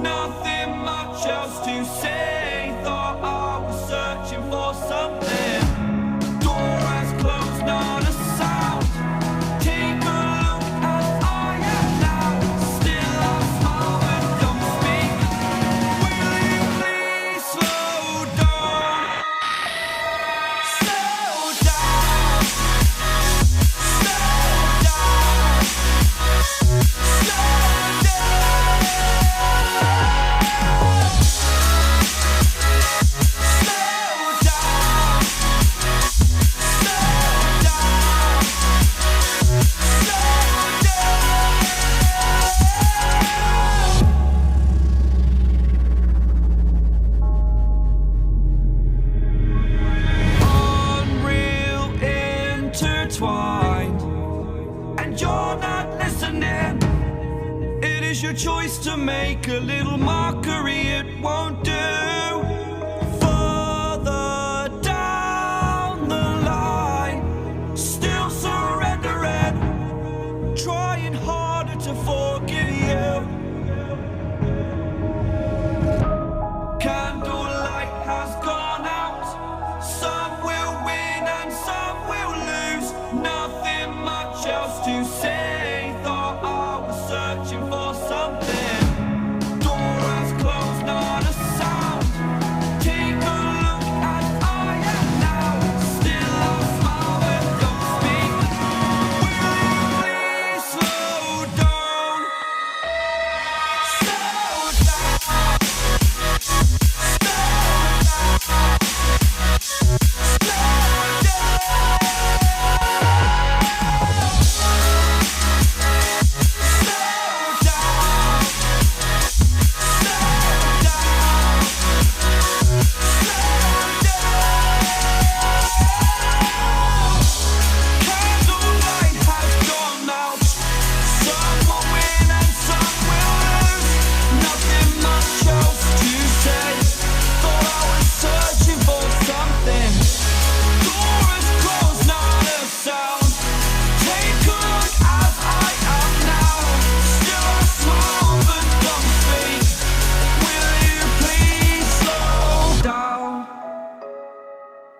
nothing much else to say. Thought I was searching for something. Door has closed, not a sound. Take a look as I am now. Still I smile and don't speak. Will you please slow down? Slow down. Slow down. Slow and you're not listening. It is your choice to make a little mockery, it won't do. Further down the line, still surrendering, trying harder to forgive you. Candlelight has gone out. Some will win and some will lose. Nothing much else to say. Thought I was searching for something. Door has closed, not a sound. Take a look as I am now. Still I smile and don't speak. Will you please slow down? Slow down.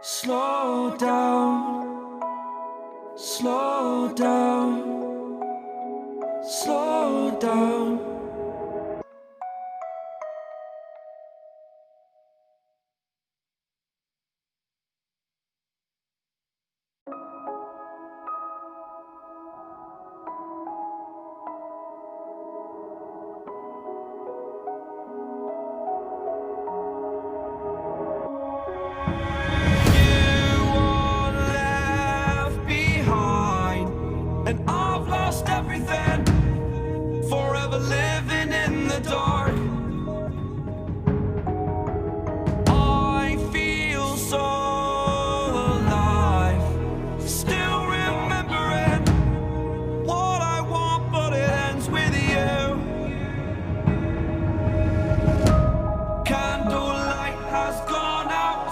Slow down, slow down, slow down. And I've lost everything, forever living in the dark. I feel so alive, still remembering what I want, but it ends with you. Candlelight has gone out.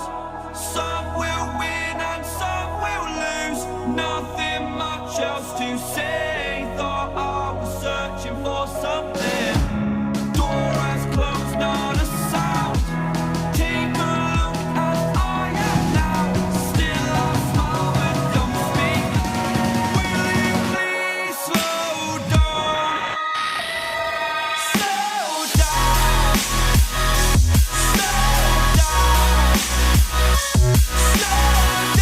Some will win and some will lose. Nothing much else to say. Thought I was searching for something. Door has closed, not a sound. Take a look as I am now. Still I smile and don't speak. Will you please slow down? Slow down. Slow down. Slow down.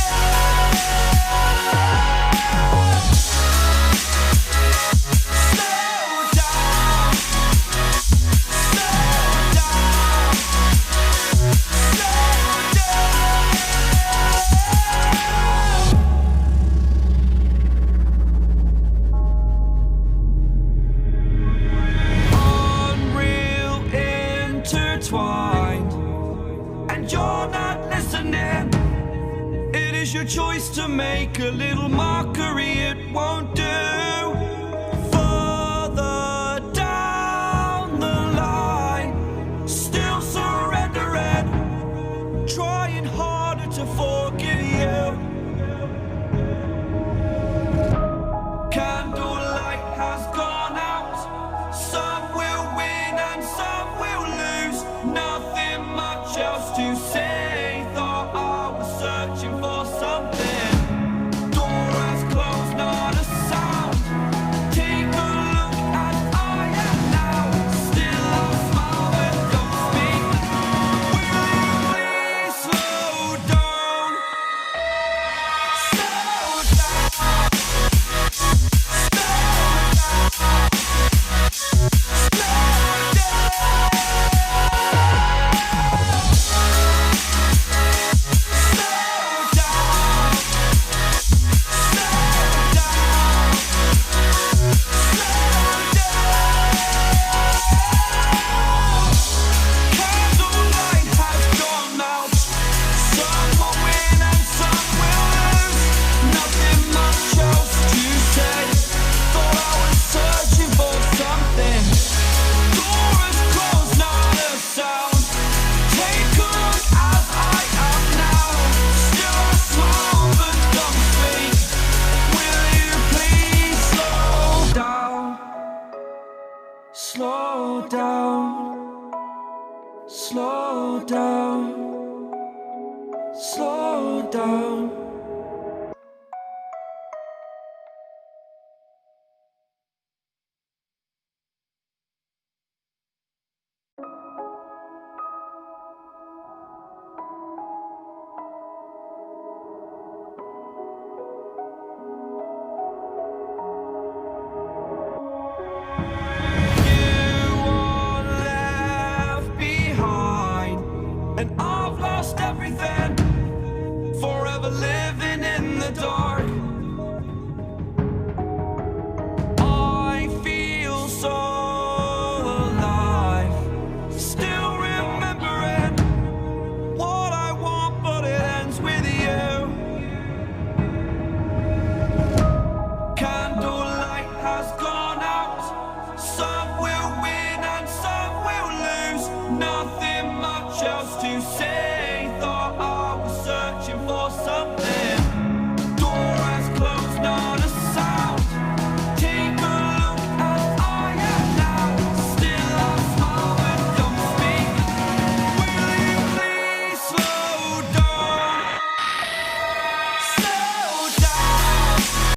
And you're not listening. It is your choice to make a little mockery, it won't do. Further down the line, still surrendering, trying harder to forgive you. Candlelight has gone out. Some will win and some will Slow down, slow down. And I've lost everything, forever living in the dark. I feel so alive, still remembering what I want, but it ends with you. Candlelight has gone out, some will win and some will lose. Nothing much else to say, thought I was searching for something.